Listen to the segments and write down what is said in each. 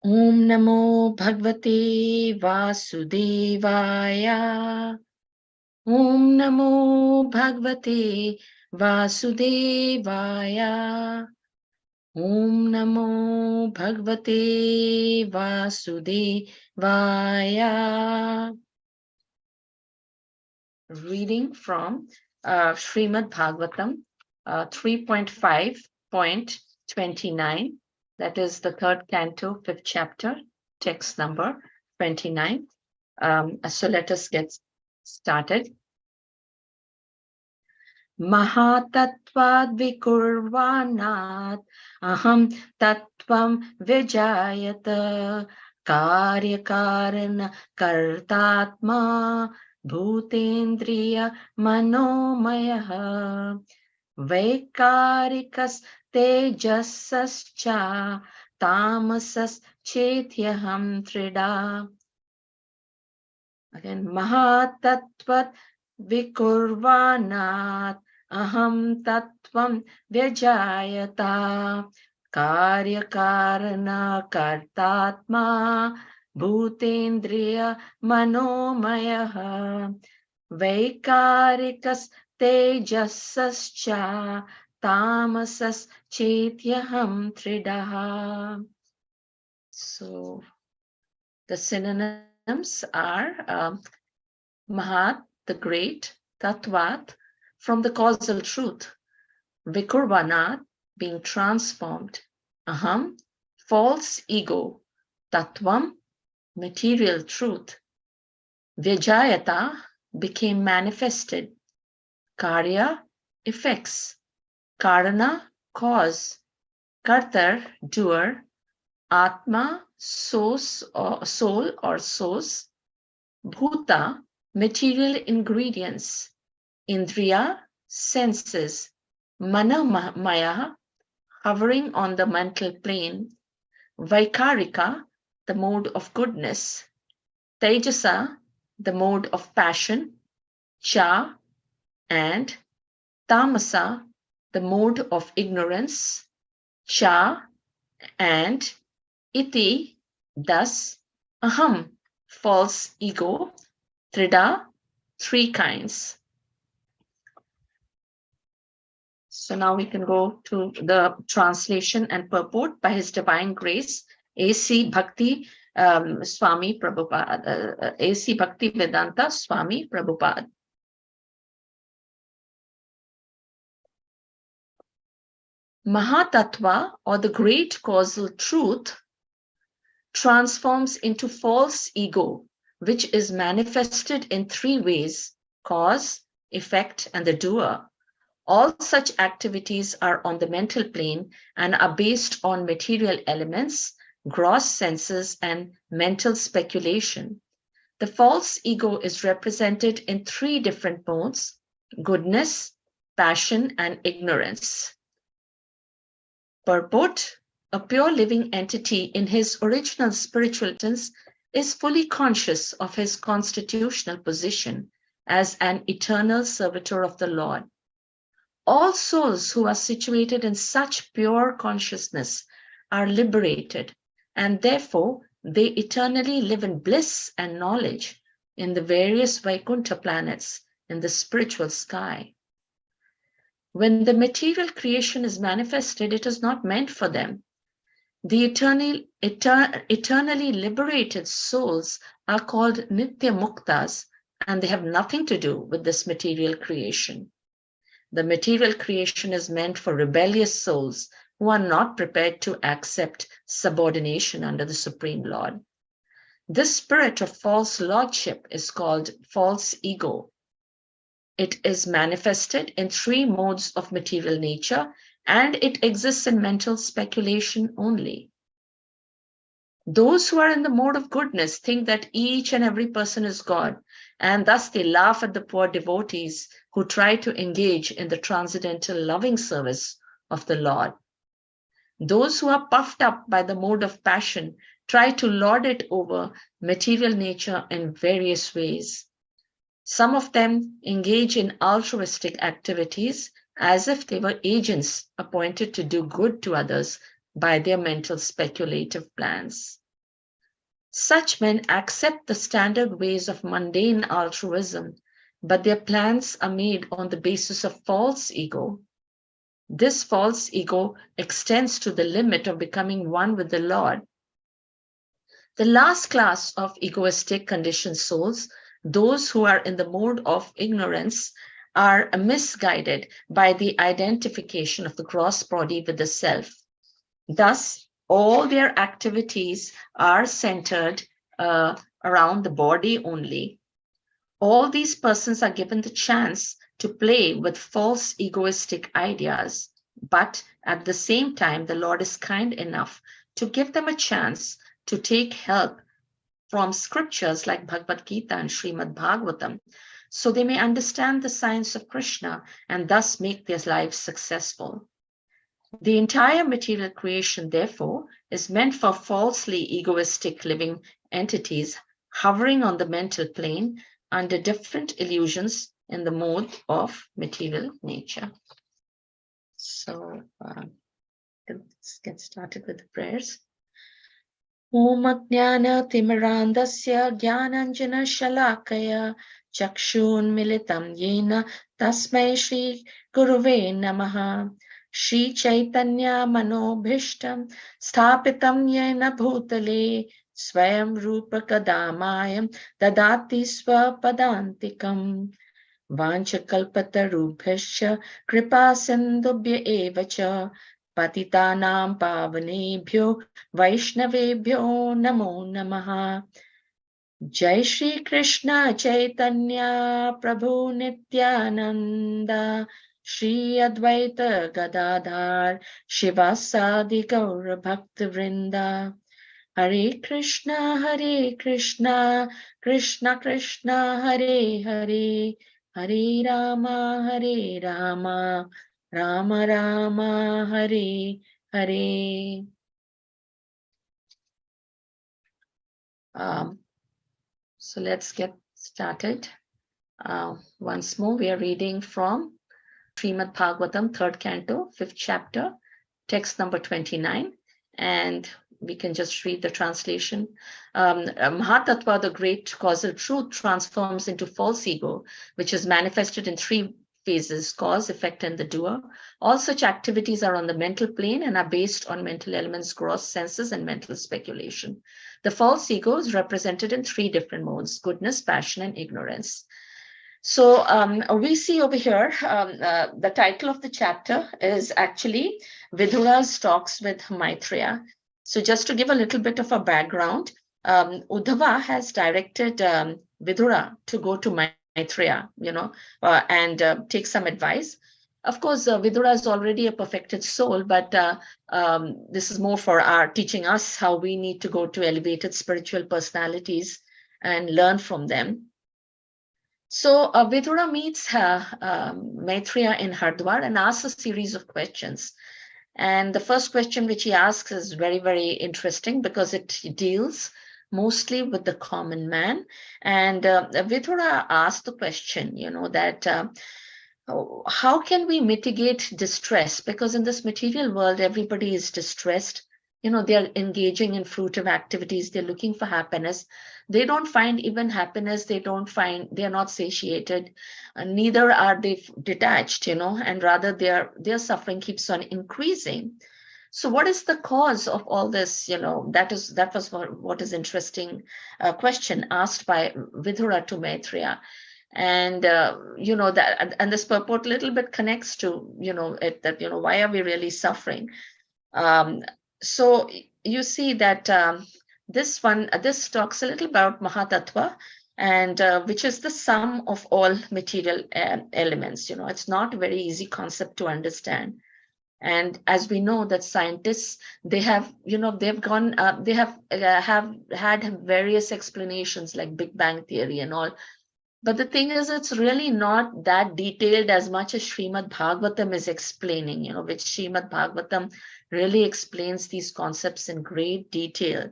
Om Namo Bhagavate Vasudevaya. Om Namo Bhagavate Vasudevaya. Om Namo Bhagavate Vasudevaya. Reading from Srimad Bhagavatam 3.5.29. That is the third canto, fifth chapter, text number 29. So let us get started. Mahatattvad vikurvanat aham tattvam vijayata karyakarana kartatma bhutendriya manomaya vaikarikas tejasascha tamasas chetyaham trida. Again, mahatattvat vikurvanat aham tattvam vyajayata karyakarana kartatma bhutendriya manomaya vaikarikas tejasascha tamasas chetyaham tridaha. So the synonyms are Mahat, the great, Tattvat, from the causal truth, Vikurvanat, being transformed, Aham, false ego, Tattvam, material truth, Vyajayata, became manifested, Karya, effects, Karana, cause, Kartar, doer, Atma, source or soul or source, Bhuta, material ingredients, Indriya, senses, Manamaya, hovering on the mental plane, Vaikarika, the mode of goodness, Tejasa, the mode of passion, Cha, and Tamasa, the mode of ignorance, Cha, and Iti, thus, Aham, false ego, Trida, three kinds. So now we can go to the translation and purport by His Divine Grace, A.C. Bhakti Swami Prabhupada, A.C. Bhakti Vedanta Swami Prabhupada. Mahatattva, or the great causal truth, transforms into false ego, which is manifested in three ways: cause, effect, and the doer. All such activities are on the mental plane and are based on material elements, gross senses, and mental speculation. The false ego is represented in three different modes: goodness, passion, and ignorance. Purport: a pure living entity in his original spiritual essence is fully conscious of his constitutional position as an eternal servitor of the Lord. All souls who are situated in such pure consciousness are liberated, and therefore they eternally live in bliss and knowledge in the various Vaikuntha planets in the spiritual sky. When the material creation is manifested, it is not meant for them. The eternally liberated souls are called Nitya Muktas, and they have nothing to do with this material creation. The material creation is meant for rebellious souls who are not prepared to accept subordination under the Supreme Lord. This spirit of false lordship is called false ego. It is manifested in three modes of material nature, and it exists in mental speculation only. Those who are in the mode of goodness think that each and every person is God, and thus they laugh at the poor devotees who try to engage in the transcendental loving service of the Lord. Those who are puffed up by the mode of passion try to lord it over material nature in various ways. Some of them engage in altruistic activities as if they were agents appointed to do good to others by their mental speculative plans. Such men accept the standard ways of mundane altruism, but their plans are made on the basis of false ego. This false ego extends to the limit of becoming one with the Lord. The last class of egoistic conditioned souls, those who are in the mode of ignorance, are misguided by the identification of the gross body with the self. Thus, all their activities are centered around the body only. All these persons are given the chance to play with false egoistic ideas, but at the same time, the Lord is kind enough to give them a chance to take help from scriptures like Bhagavad Gita and Srimad Bhagavatam, so they may understand the science of Krishna and thus make their lives successful. The entire material creation, therefore, is meant for falsely egoistic living entities hovering on the mental plane under different illusions in the mode of material nature. So let's get started with the prayers. Om Ajnana Timirandasya Jnananjana Shalakaya Chakshun Militam Yena Tasmai Shri Guruve Namaha Shri Chaitanya Manobhishtam Sthapitam Yena Bhutale Swayam Rupa Kadamayam Dadati Swapadantikam Vanchakalpatarubhasya Kripa Sindhubhya Evacha Patitanam Pavanebhyo Vaishnavebhyo Namo Namaha. Jai Shri Krishna Chaitanya Prabhu Nityananda Shri Advaita Gadadhar Shivasadi Gaura Bhakta Vrinda. Hare Krishna Krishna Krishna Hare Hare Hare Rama Rama Rama Hare Hare. So let's get started. Once more, we are reading from Srimad Bhagavatam, 3rd canto, 5th chapter, text number 29, and we can just read the translation. Mahatattva, the great causal truth, transforms into false ego, which is manifested in 3 phases: cause, effect, and the doer. All such activities are on the mental plane and are based on mental elements, gross senses, and mental speculation. The false ego is represented in 3 different modes: goodness, passion, and ignorance. So we see over here, the title of the chapter is actually Vidura's talks with Maitreya. So just to give a little bit of a background, Uddhava has directed Vidura to go to Maitreya, and take some advice. Of course, Vidura is already a perfected soul, but this is more for our teaching us how we need to go to elevated spiritual personalities and learn from them. So Vidura meets Maitreya in Hardwar and asks a series of questions. And the first question which he asks is very, very interesting because it deals mostly with the common man. And Vidura asked the question, that how can we mitigate distress? Because in this material world, everybody is distressed. They're engaging in fruitive activities. They're looking for happiness. They don't find even happiness. They're not satiated. Neither are they detached, and rather their suffering keeps on increasing. So what is the cause of all this? That was what is interesting question asked by Vidura to Maitreya. And that, and this purport a little bit connects to why are we really suffering. So you see that this talks a little about Mahatattva, and which is the sum of all material elements. It's not a very easy concept to understand. And as we know that scientists, they have had various explanations like Big Bang theory and all. But the thing is, it's really not that detailed as much as Srimad Bhagavatam is explaining, which Srimad Bhagavatam really explains these concepts in great detail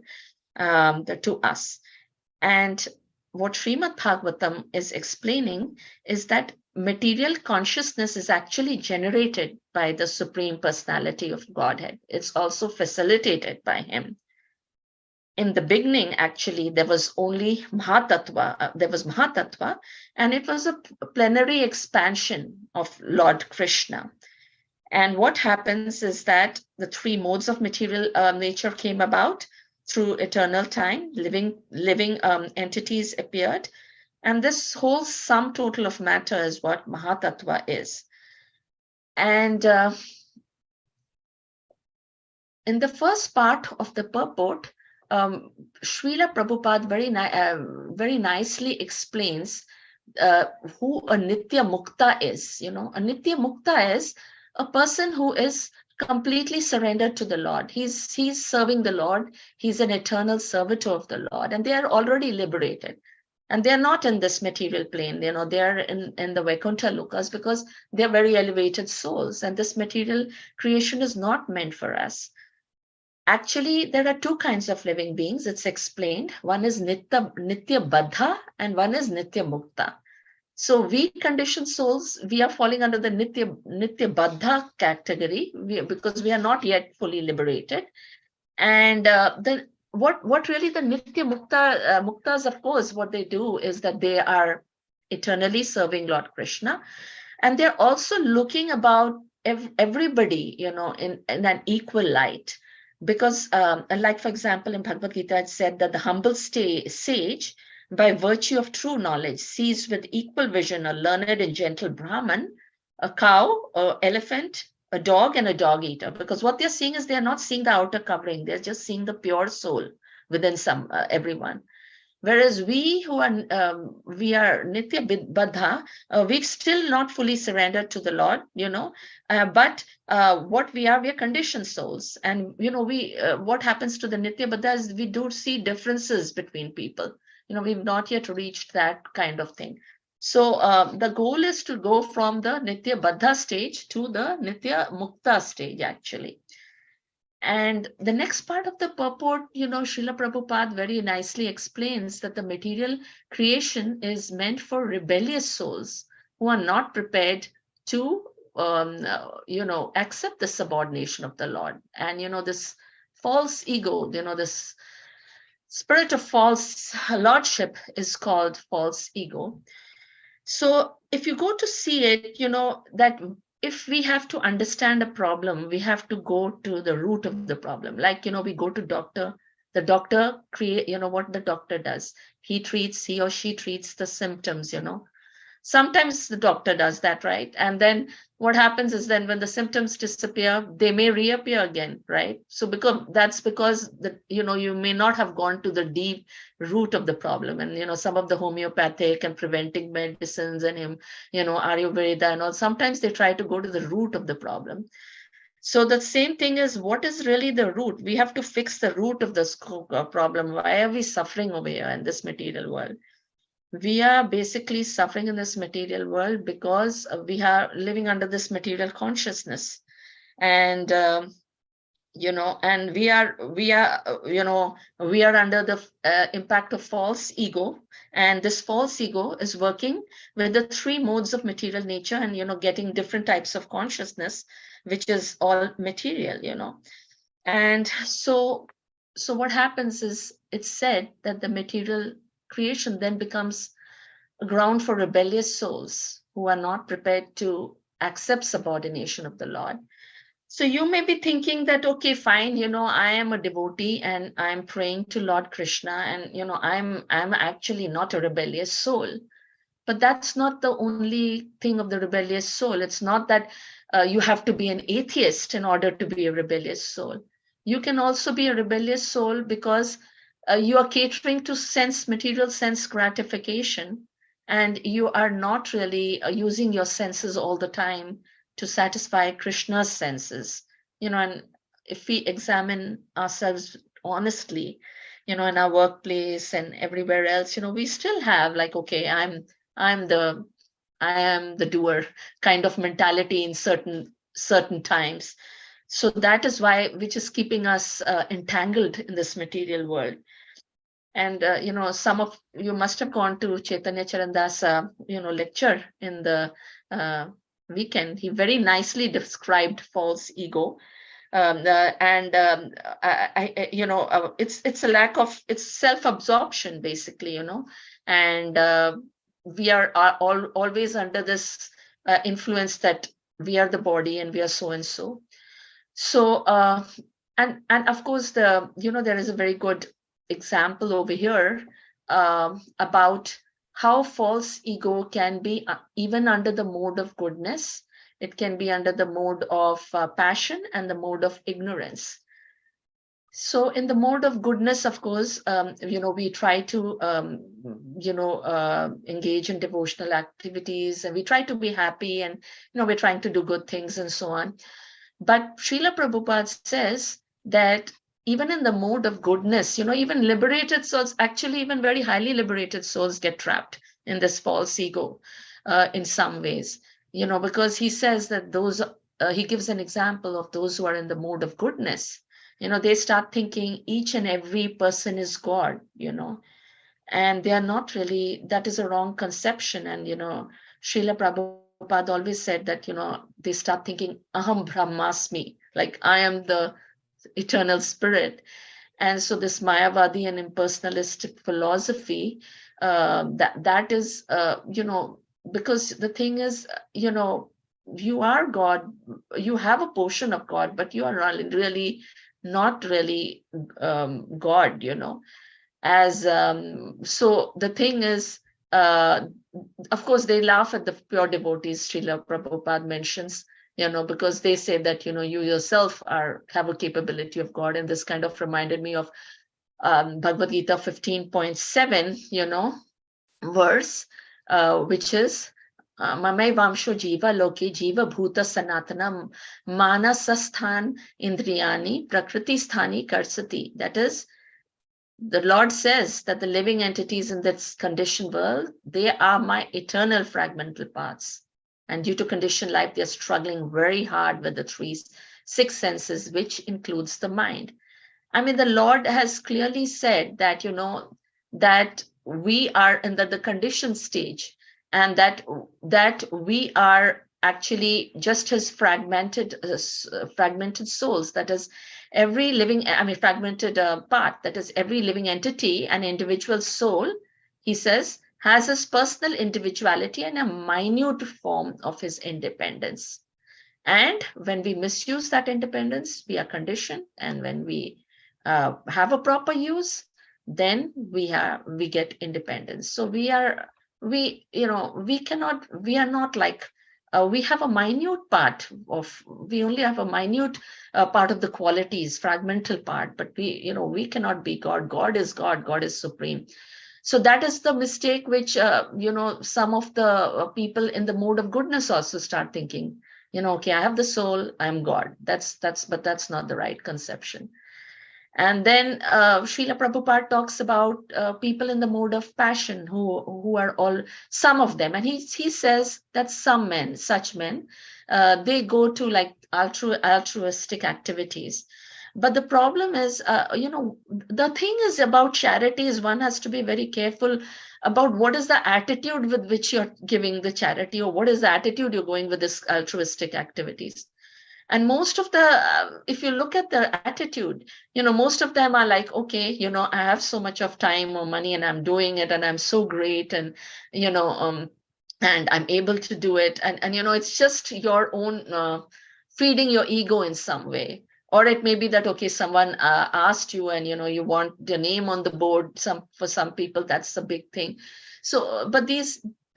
to us. And what Srimad Bhagavatam is explaining is that material consciousness is actually generated by the Supreme Personality of Godhead. It's also facilitated by Him. in the beginning, actually, there was only Mahatattva, and it was a plenary expansion of Lord Krishna. And what happens is that the three modes of material nature came about through eternal time. Living entities appeared, and this whole sum total of matter is what Mahatattva is. And in the first part of the purport, Srila Prabhupada very nicely explains who a Nitya Mukta is. A Nitya Mukta is a person who is completely surrendered to the Lord. He's serving the Lord. He's an eternal servitor of the Lord, and they are already liberated. And they're not in this material plane, they're in the Vaikuntha Lokas, because they're very elevated souls, and this material creation is not meant for us. Actually, there are two kinds of living beings. It's explained. One is Nitya Baddha and one is Nitya Mukta. So we conditioned souls, we are falling under the Nitya Baddha category because we are not yet fully liberated. And what really the Nitya Muktas, of course, what they do is that they are eternally serving Lord Krishna. And they're also looking about everybody, in an equal light. Because like, for example, in Bhagavad Gita, it said that the humble sage, by virtue of true knowledge, sees with equal vision a learned and gentle Brahman, a cow, an elephant, a dog, and a dog eater. Because what they're seeing is they're not seeing the outer covering. They're just seeing the pure soul within everyone. Whereas we who are Nitya Baddha, we've still not fully surrendered to the Lord, but what we are conditioned souls. And, what happens to the Nitya Baddha is we do see differences between people. We've not yet reached that kind of thing. So the goal is to go from the Nitya Baddha stage to the Nitya Mukta stage, actually. And the next part of the purport, Srila Prabhupada very nicely explains that the material creation is meant for rebellious souls who are not prepared to, accept the subordination of the Lord. And, this false ego, this spirit of false lordship is called false ego. So if you go to see it, that if we have to understand a problem, we have to go to the root of the problem. Like, we go to doctor, the doctor what the doctor does. He or she treats the symptoms, Sometimes the doctor does that, right? And then what happens is then when the symptoms disappear, they may reappear again, right? So because you may not have gone to the deep root of the problem. And, some of the homeopathic and preventing medicines and, Ayurveda and all, sometimes they try to go to the root of the problem. So the same thing is, what is really the root? We have to fix the root of this problem. Why are we suffering over here in this material world? We are basically suffering in this material world because we are living under this material consciousness. And and we are under the impact of false ego. And this false ego is working with the three modes of material nature and getting different types of consciousness, which is all material. And so what happens is, it's said that the material creation then becomes a ground for rebellious souls who are not prepared to accept subordination of the Lord. So you may be thinking that, okay, fine, I am a devotee and I'm praying to Lord Krishna, and I'm actually not a rebellious soul. But that's not the only thing of the rebellious soul. It's not that you have to be an atheist in order to be a rebellious soul. You can also be a rebellious soul because you are catering to material sense gratification, and you are not really using your senses all the time to satisfy Krishna's senses. And if we examine ourselves honestly, in our workplace and everywhere else, we still have like, okay, I am the doer kind of mentality in certain times. So that is which is keeping us entangled in this material world. And, some of you must have gone to Chaitanya Charandas, lecture in the weekend. He very nicely described false ego. It's a lack of, it's self-absorption basically, and we are always under this influence that we are the body and we are so and so. So and of course there is a very good example over here about how false ego can be even under the mode of goodness. It can be under the mode of passion and the mode of ignorance. So in the mode of goodness, of course, we try to, engage in devotional activities, and we try to be happy, and, we're trying to do good things and so on. But Srila Prabhupada says that even in the mode of goodness, even liberated souls, actually even very highly liberated souls get trapped in this false ego in some ways, because he says that he gives an example of those who are in the mode of goodness. They start thinking each and every person is God, and they are not really, that is a wrong conception. And, Srila Prabhupada always said that, they start thinking, Aham Brahmasmi, like I am the eternal spirit. And so this Mayavadi and impersonalistic philosophy, that is, because the thing is, you are God, you have a portion of God, but you are really not really God, as so the thing is, of course they laugh at the pure devotees, Srila Prabhupada mentions, because they say that, you yourself have a capability of God. And this kind of reminded me of Bhagavad Gita 15.7, verse, which is Mamai Vamsho Jiva Loki Jiva Bhuta Sanatana Manasasthan Indriyani Prakriti Sthani Karsati. That is, the Lord says that the living entities in this conditioned world, they are my eternal fragmental parts. And due to conditioned life, they're struggling very hard with the six senses, which includes the mind. I mean, the Lord has clearly said that, that we are in the conditioned stage, and that we are actually just as fragmented souls. That is, every living, fragmented part, that is every living entity, an individual soul, he says, has his personal individuality and a minute form of his independence. And when we misuse that independence, we are conditioned. And when we have a proper use, then we get independence. So we are not like, we have a minute part of, we only have a minute part of the qualities, fragmental part, but we cannot be God. God is God. God is supreme. So that is the mistake which, some of the people in the mode of goodness also start thinking, okay, I have the soul, I'm God. But that's not the right conception. And then Srila Prabhupada talks about people in the mode of passion who are all, some of them, and he says that such men, they go to like altruistic activities. But the problem is, the thing is about charity is one has to be very careful about what is the attitude with which you're giving the charity, or what is the attitude you're going with this altruistic activities. And most of the, if you look at the attitude, most of them are like, okay, I have so much of time or money and I'm doing it and I'm so great, and, and I'm able to do it. And it's just your own feeding your ego in some way. Or it may be that, okay, someone asked you and, you want the name on the board. For some people, that's a big thing. So,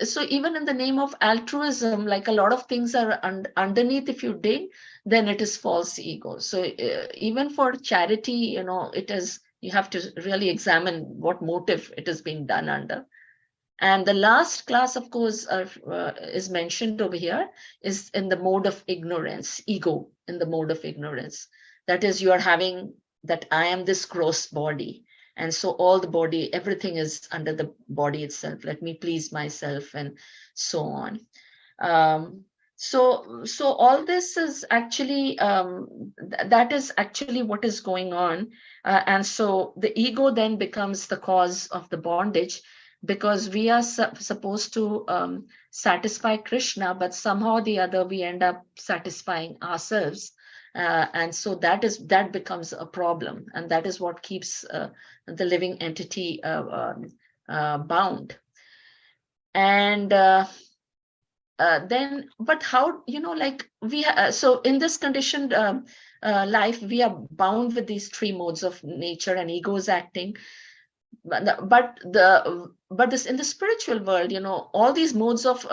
so even in the name of altruism, like a lot of things are underneath, if you dig, then it is false ego. So even for charity, you have to really examine what motive it is being done under. And the last class, of course, is mentioned over here, is in the mode of ignorance, ego in the mode of ignorance. That is, you are having that I am this gross body. And so all the body, everything is under the body itself. Let me please myself and so on. So all this is actually, that is actually what is going on. And so the ego then becomes the cause of the bondage, because we are supposed to satisfy Krishna, but somehow or the other we end up satisfying ourselves. And so that becomes a problem, and that is what keeps the living entity bound. And then, but how, like so in this conditioned life, we are bound with these three modes of nature, and ego is acting. But this, in the spiritual world, all these modes of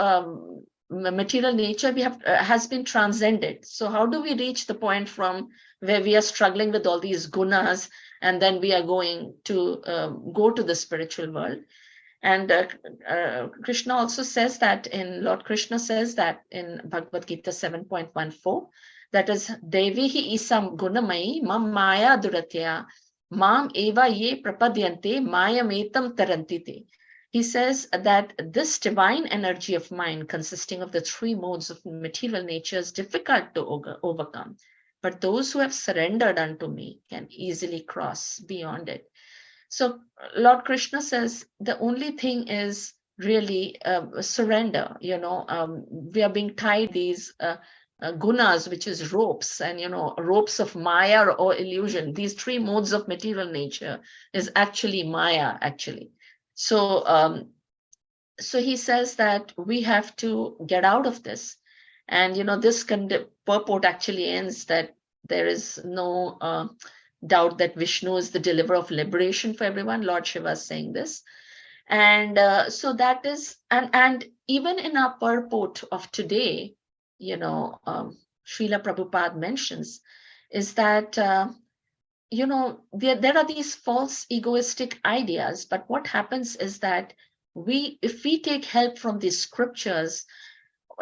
material nature we have has been transcended. So how do we reach the point from where we are struggling with all these gunas, and then we are going to go to the spiritual world? And Krishna also says that Lord Krishna says that in Bhagavad Gita 7.14, that is, Devi hi isam gunamai mam maya duratya mam eva ye prapadyante mayametam tarantite. He says that this divine energy of mind, consisting of the three modes of material nature, is difficult to overcome. But those who have surrendered unto me can easily cross beyond it. So Lord Krishna says the only thing is really surrender. We are being tied these gunas, which is ropes, and ropes of maya or illusion. These three modes of material nature is actually maya, actually. So he says that we have to get out of this, and this purport actually ends that there is no doubt that Vishnu is the deliverer of liberation for everyone. Lord Shiva is saying this. And so that is, and even in our purport of today, Srila Prabhupada mentions, is that, there are these false egoistic ideas, but what happens is that if we take help from these scriptures,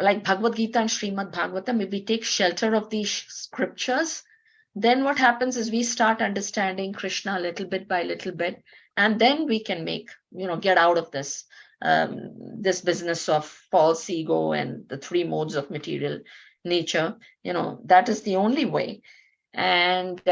like Bhagavad Gita and Srimad Bhagavatam, if we take shelter of these scriptures, then what happens is we start understanding Krishna little bit by little bit, and then we can get out of this business of false ego and the three modes of material nature. That is the only way. And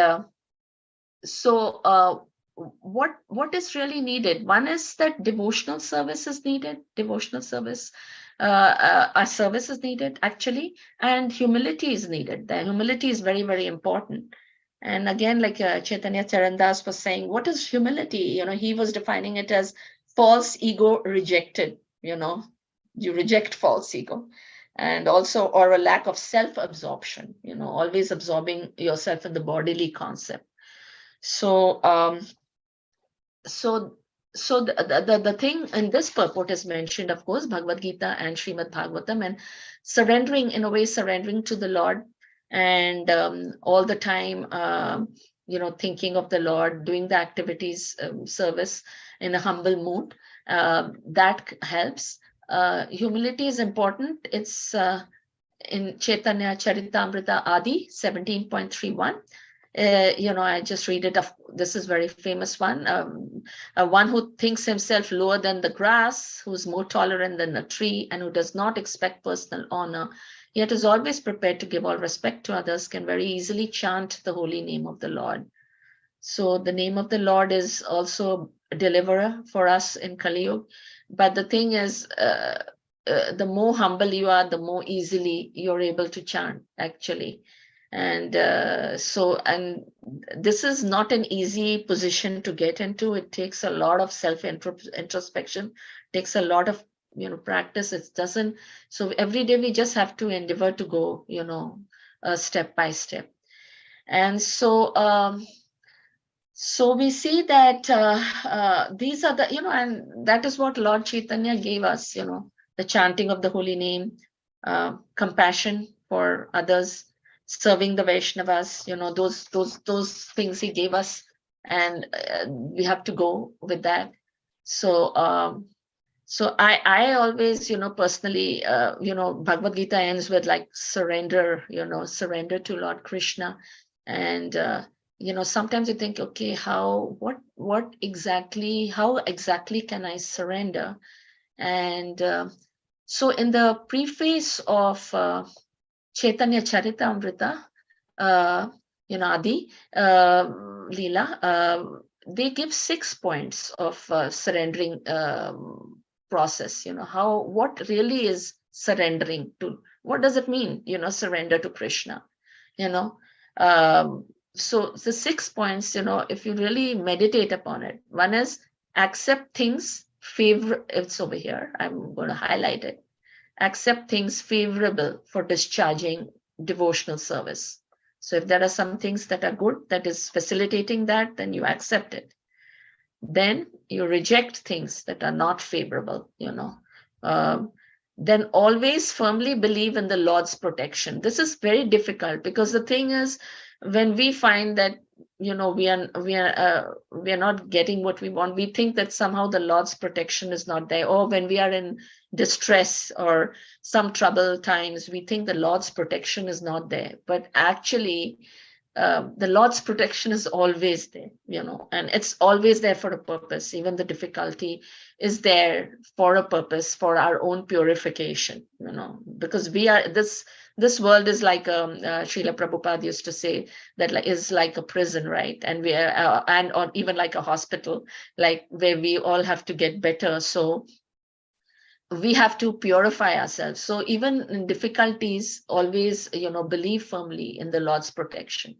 what is really needed? One is that devotional service is needed. Devotional service, our service is needed, actually, and humility is needed. The humility is very, very important. And again, like Chaitanya Charandas was saying, what is humility? He was defining it as false ego rejected. You reject false ego, and also, or a lack of self-absorption. Always absorbing yourself in the bodily concept. So the thing in this purport is mentioned, of course, Bhagavad Gita and Srimad Bhagavatam, and surrendering, in a way, surrendering to the Lord, and all the time, thinking of the Lord, doing the activities, service in a humble mood, that helps. Humility is important. It's in Chaitanya Charitamrita Adi 17.31. I just read it. This is very famous one. One who thinks himself lower than the grass, who's more tolerant than a tree, and who does not expect personal honor, yet is always prepared to give all respect to others, can very easily chant the holy name of the Lord. So the name of the Lord is also a deliverer for us in Kali Yuga. But the thing is, the more humble you are, the more easily you're able to chant, actually. And this is not an easy position to get into. It takes a lot of self-introspection, takes a lot of practice. It doesn't. So every day we just have to endeavor to go, step by step. And so we see that these are the, and that is what Lord Chaitanya gave us, the chanting of the holy name, compassion for others, serving the Vaishnavas, those things he gave us, and we have to go with that. So I always, personally, Bhagavad Gita ends with like surrender, surrender to Lord Krishna. And sometimes you think, okay, how exactly can I surrender? And so in the preface of Chaitanya Charitamrita, Adi Leela, they give 6 points of surrendering process. What really is surrendering to? What does it mean? Surrender to Krishna. So the 6 points, if you really meditate upon it, one is accept things favor. It's over here. I'm going to highlight it. Accept things favorable for discharging devotional service. So if there are some things that are good, that is facilitating that, then you accept it. Then you reject things that are not favorable, then always firmly believe in the Lord's protection. This is very difficult, because the thing is, when we find that we are not getting what we want, we think that somehow the Lord's protection is not there. Or when we are in distress or some trouble times, we think the Lord's protection is not there. But actually, the Lord's protection is always there, and it's always there for a purpose. Even the difficulty is there for a purpose, for our own purification, because we are this world is like Srila Prabhupada used to say that is like a prison, right? And we are, or even like a hospital, like where we all have to get better. So we have to purify ourselves. So even in difficulties, always, believe firmly in the Lord's protection,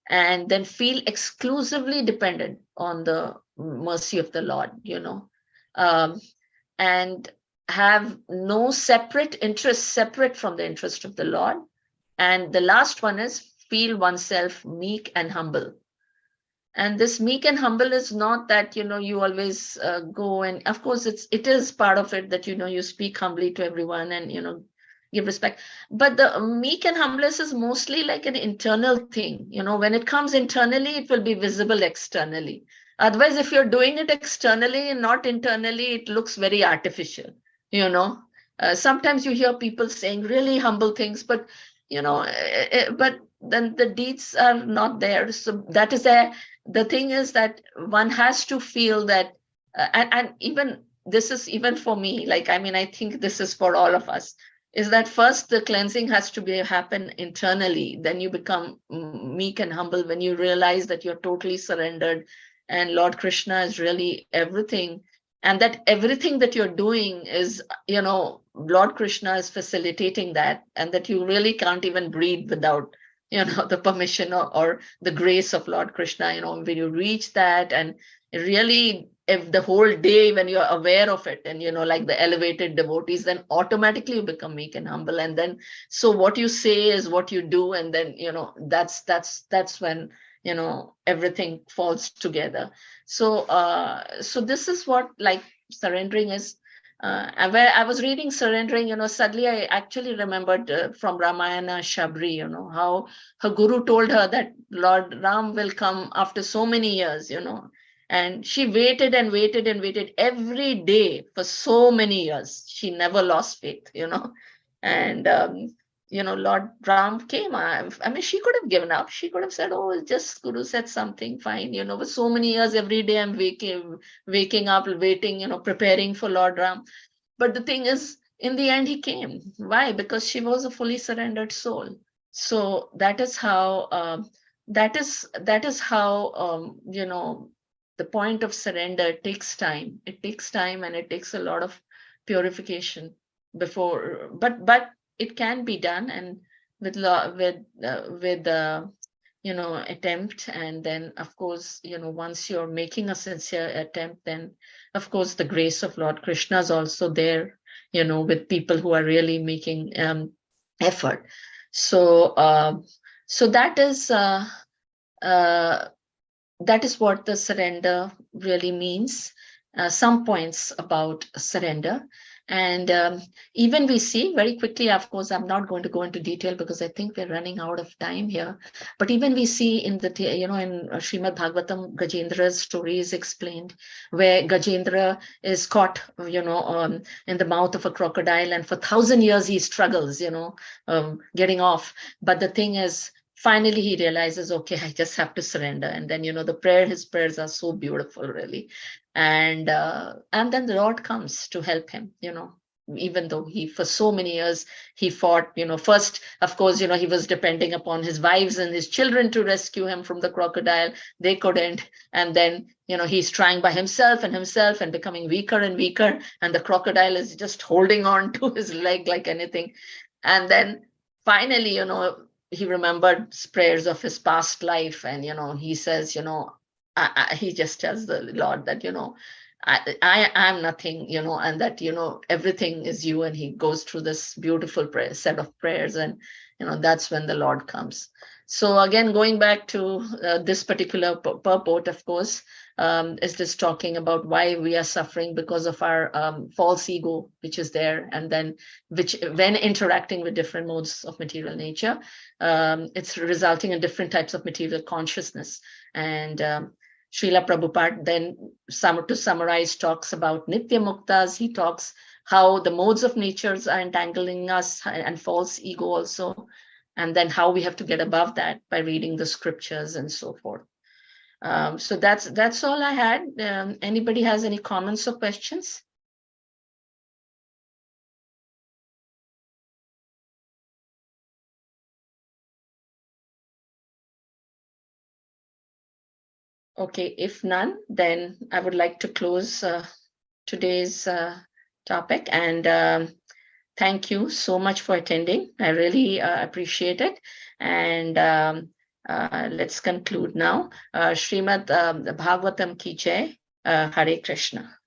and then feel exclusively dependent on the mercy of the Lord, and have no separate interest separate from the interest of the Lord. And the last one is feel oneself meek and humble. And this meek and humble is not that, you always go, and of course it is part of it that, you speak humbly to everyone and, give respect. But the meek and humbleness is mostly like an internal thing. When it comes internally, it will be visible externally. Otherwise, if you're doing it externally and not internally, it looks very artificial. Sometimes you hear people saying really humble things, but but then the deeds are not there. So that is the thing is that one has to feel that, and even this is even for me, like, I think this is for all of us, is that first the cleansing has to happen internally. Then you become meek and humble when you realize that you're totally surrendered and Lord Krishna is really everything, and that everything that you're doing is, Lord Krishna is facilitating that, and that you really can't even breathe without, the permission or the grace of Lord Krishna. When you reach that, and really, if the whole day when you're aware of it, and like the elevated devotees, then automatically you become meek and humble. And then, so what you say is what you do, and then that's when everything falls together. So so this is what, like, surrendering is. Where I was reading surrendering, suddenly I actually remembered from Ramayana Shabri, how her guru told her that Lord Ram will come after so many years, and she waited and waited and waited every day for so many years. She never lost faith, and Lord Ram came. She could have given up. She could have said, "Oh, just Guru said something, fine." For so many years, every day I'm waking up, waiting, preparing for Lord Ram. But the thing is, in the end, he came. Why? Because she was a fully surrendered soul. So that is how. That is how. The point of surrender takes time. It takes time, and it takes a lot of purification before. But it can be done, and with attempt. And then, of course, once you're making a sincere attempt, then of course the grace of Lord Krishna is also there, with people who are really making effort. So so that is what the surrender really means. Some points about surrender. And even we see very quickly, of course, I'm not going to go into detail because I think we're running out of time here. But even we see in the, in Srimad Bhagavatam, Gajendra's story is explained, where Gajendra is caught, in the mouth of a crocodile, and for 1,000 years he struggles, getting off. But the thing is, finally he realizes, okay, I just have to surrender. And then, his prayers are so beautiful, really. And then the Lord comes to help him, even though he, for so many years, he fought, first, of course, he was depending upon his wives and his children to rescue him from the crocodile. They couldn't. And then, he's trying by himself and becoming weaker and weaker. And the crocodile is just holding on to his leg like anything. And then finally, he remembered prayers of his past life, and he says, he just tells the Lord that, I am nothing, and that, everything is you, and he goes through this beautiful set of prayers, and that's when the Lord comes. So again, going back to this particular purport, of course, is this talking about why we are suffering because of our false ego, which is there, and then which, when interacting with different modes of material nature, it's resulting in different types of material consciousness. And Srila Prabhupada then, to summarize, talks about Nitya Muktas. He talks how the modes of natures are entangling us, and false ego also, and then how we have to get above that by reading the scriptures and so forth. So that's all I had. Anybody has any comments or questions? Okay, if none, then I would like to close today's topic, and thank you so much for attending. I really appreciate it. And let's conclude now. Srimad Bhagavatam ki jai. Hare Krishna.